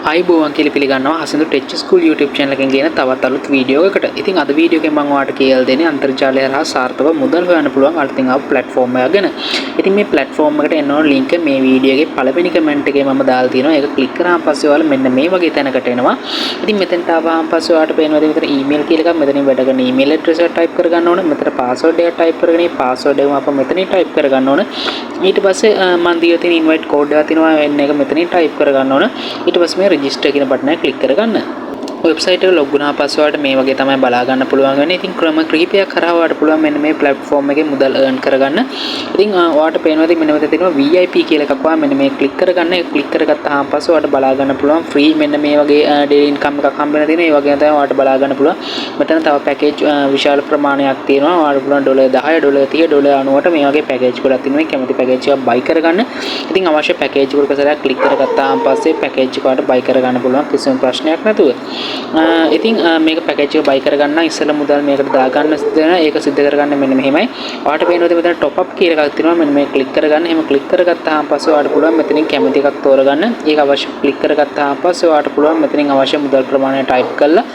අයිබෝවන් කියලා පිළිගන්නවා හසින්දු ටෙච් ස්කූල් YouTube channel එකෙන් ගෙන තවත් අලුත් වීඩියෝ එකකට. ඉතින් අද වීඩියෝ එකෙන් මම ඔයාලට කියලා දෙන්නේ අන්තර්ජාලය හරහා සාර්ථකව මුදල් හොයන්න පුළුවන් අලුතින් ආපු platform එකක් ගැන. ඉතින් මේ platform එකට එන්න ඕන link මේ වීඩියෝ එකේ පළවෙනි comment එකේ මම දාලා තියෙනවා. ඒක click කරාම පස්සේ ඔයාලා මෙන්න මේ වගේ තැනකට එනවා. ඉතින් මෙතෙන්ට ආවම පස්සේ ඔයාලට පේනවා මෙතන email කියලා එකක්. මෙතනින් වැඩ කරන email address එක type කරගන්න ඕන. මෙතන password එක type කරගෙන මේ password එකම අප මෙතනින් type කරගන්න ඕන. ඊට පස්සේ මම දීලා තියෙන invite code එක තියෙනවා. එන්න එක මෙතනින් type කරගන්න ඕන. ඊට පස්සේ මේ register කියන බටන් එක click කරගන්න. වෙබ්සයිට් එක log වුණා පස්සේ ඔයාලට මේ වගේ තමයි බලා ගන්න පුළුවන් වෙන්නේ. ඉතින් ක්‍රම කිහිපයක් කරා ඔයාලට පුළුවන් මෙන්න මේ platform එකේ මුදල් earn කරගන්න. ඉතින් ඔයාලට පේනවා ඉතින් මෙන්න මෙතන තියෙනවා VIP කියලා එකක්. ඔයා මෙන්න මේ click කරගන්න. ඒක click කරගත්තාම පස්සේ ඔයාලට බලා ගන්න පුළුවන් free මෙන්න මේ වගේ daily income එකක් හම්බ වෙන තියෙනවා. ඒ වගේම තමයි ඔයාලට බලා ගන්න පුළුවන්. මෙතන තව package විශාල ප්‍රමාණයක් තියෙනවා. ඔයාලට පුළුවන් $10 $30 $90ට මේ වගේ package ගොඩක් තියෙනවා. මේ කැමති package එකක් buy කරගන්න. ඉතින් අවශ්‍ය package එකකට සරයක් click කරගත්තාම පස්සේ package එක ඔයාලට buy කරගන්න පුළුවන් කිසිම ප්‍රශ්නයක් නැතුව. ඉතින් මේක පැකේජ් එක buy කරගන්න ඉස්සෙල්ලා මුදල් මේකට දාගන්න දෙනවා. ඒක සිද්ධ කරගන්න මෙන්න මෙහෙමයි. ඔයාලට පේනවා මෙතන top up කියලා එකක් තියෙනවා. මෙන්න මේක click කරගන්න. එහෙම click කරගත්තාම පස්සේ ඔයාලට පුළුවන් මෙතනින් කැමති එකක් තෝරගන්න. ඒක අවශ්‍ය click කරගත්තාම පස්සේ ඔයාලට පුළුවන් මෙතනින් අවශ්‍ය මුදල් ප්‍රමාණය type කරලා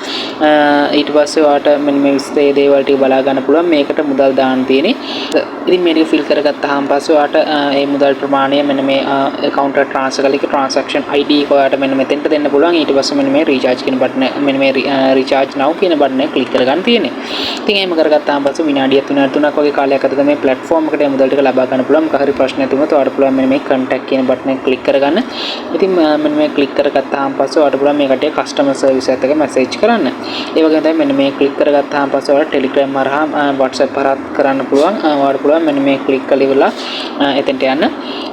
ඊට පස්සේ ඔයාලට මෙන්න මේ විස්තර දේවල් ටික බලා ගන්න පුළුවන්. මේකට මුදල් දාන්න තියෙන්නේ. ඉතින් මේක fill කරගත්තාම පස්සේ ඔයාලට මේ මුදල් ප්‍රමාණය මෙන්න මේ account එකට transfer කරලා transaction ID එක ඔයාලට මෙන්න මෙතෙන්ට දෙන්න පුළුවන්. ඊට පස්සේ මෙන්න මේ recharge කියන බටන් මෙන්න මේ recharge now කියන බටන් එක click කරගන්න තියෙන්නේ. ඉතින් එහෙම කරගත්තාම පස්සේ විනාඩියක් 3ක් වගේ කාලයක් අතර මේ platform එකට මුදල් ටික ලබා ගන්න පුළුවන්. මොකක් හරි ප්‍රශ්නයක් තිබුණොත් ඔයාලට පුළුවන් මෙන්න මේ contact කියන බටන් එක click කරගන්න. ඉතින් මෙන්න මේ click කරගත්තාම පස්සේ ඔයාලට පුළුවන් මේ කට්ටිය customer service එකත් එක්ක message කරන්න. ඒ වගේම තමයි මෙන්න මේ click කරගත්තාම පස්සේ ඔයාලට Telegram හරහා WhatsApp හරහා කරන්න පුළුවන්. ඔයාලට පුළුවන් මෙන්න මේ click කරලා ඉවරලා එතෙන්ට යන්න.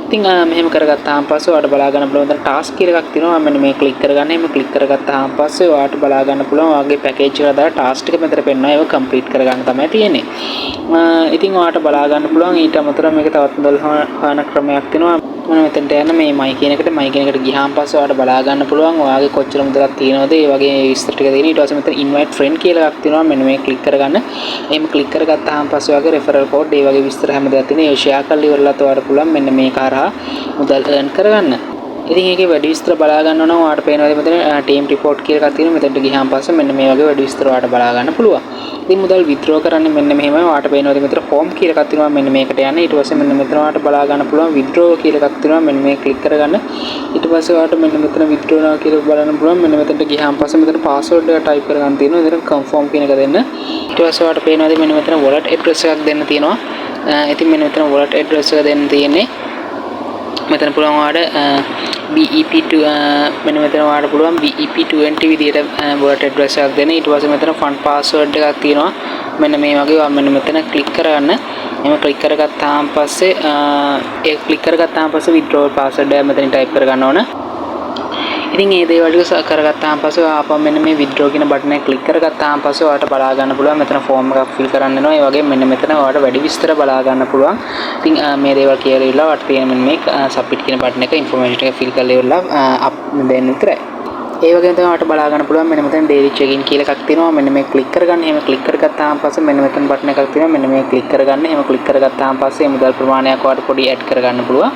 ඉතින් මෙහෙම කරගත්තාම පස්සේ ඔයාලට බලා ගන්න පුළුවන් දැන් task කියලා එකක් තියෙනවා. මෙන්න මේ click කරගන්න. එහෙම click කරගත්තාම පස්සේ ඔයාලට බලා ගන්න පුළුවන් ඔයාගේ package එකට දාලා task එක මෙතන පෙන්නනවා. ඒක complete කරගන්න තමයි තියෙන්නේ. ඉතින් ඔයාලට බලා ගන්න පුළුවන් ඊට අමතරව මේක තවත් මුදල් හොයන ක්‍රමයක් තියෙනවා. මම මෙතනට යන්න මේ my කියන එකට ගියාම පස්සේ ඔයාලට බලා ගන්න පුළුවන් ඔයාගේ කොච්චර මුදලක් තියෙනවද ඒ වගේ විස්තර ටික දෙන. ඊට පස්සේ මෙතන invite friend කියලා එකක් තියෙනවා. මෙන්න මේ click කරගන්න. එහෙම click කරගත්තාම පස්සේ ඔයාගේ referral code ඒ වගේ විස්තර හැම දෙයක් තියෙනවා. ඒ share කරලා ඉවරලා ඔයාලට පුළුවන් මෙන්න මේක හරහා මුදල් earn කරගන්න. ඉතින් ඒකේ වැඩි විස්තර බලා ගන්න ඕන නම් ඔයාලට පේනවා මෙතන team report කියලා එකක් තියෙනවා. මෙතනට ගියාම පස්සේ මෙන්න මේ වගේ වැඩි විස්තර ඔයාලට බලා ගන්න පුළුවන්. ඉතින් මුදල් withdraw කරන්නේ මෙන්න මෙහෙමයි. ඔයාලට පේනවා මෙතන home කියලා එකක් තියෙනවා. මෙන්න මේකට යන්න. ඊට පස්සේ මෙන්න මෙතන ඔයාලට බලා ගන්න පුළුවන් withdraw කියලා එකක් තියෙනවා. මෙන්න මේ click කරගන්න. ඊට පස්සේ ඔයාලට මෙන්න මෙතන withdraw නවා කියලා බලන්න පුළුවන්. මෙන්න මෙතනට ගියාම පස්සේ මෙතන password එක type කරගන්න තියෙනවා. එතන confirm කියන එක දෙන්න. ඊට පස්සේ ඔයාලට පේනවා මෙන්න මෙතන wallet address එකක් දෙන්න තියෙනවා. ඉතින් මෙන්න මෙතන wallet address එක දෙන්න තියෙන්නේ. මෙතන පුළුවන් ඔයාලට BEP2 මෙන්න මෙතන ඔයාලට පුළුවන් BEP20 විදියට wallet address එකක් දෙන්න. ඊට පස්සේ මෙතන fund password එකක් තියෙනවා. මෙන්න මේ වගේ ඔයා මෙන්න මෙතන click කරගන්න. එහෙම click කරගත්තාම පස්සේ ඒක click කරගත්තාම පස්සේ withdrawal password එක මෙතනින් type කරගන්න ඕන. ඉතින් මේ දේවල් ටික කරගත්තාම පස්සේ ආපහු මෙන්න මේ withdraw කියන බටන් එක click කරගත්තාම පස්සේ ඔයාලට බලා ගන්න පුළුවන් මෙතන form එකක් fill කරන්න වෙනවා. ඒ වගේම මෙන්න මෙතන ඔයාලට වැඩි විස්තර බලා ගන්න පුළුවන්. ඉතින් මේ දේවල් කියලා ඉවරලා ඔයාලට තියෙන මෙන්න මේ submit කියන බටන් එක information එක fill කරලා ඉවරලා දෙන්න විතරයි. ඒ වගේම තමයි ඔයාලට බලා ගන්න පුළුවන් මෙන්න මෙතන daily check-in කියලා එකක් තියෙනවා. මෙන්න මේ click කරගන්න. එහෙම click කරගත්තාම පස්සේ මෙන්න මෙතන බටන් එකක් තියෙනවා. මෙන්න මේ click කරගන්න. එහෙම click කරගත්තාම පස්සේ මුදල් ප්‍රමාණයක් ඔයාලට පොඩි add කරගන්න පුළුවන්.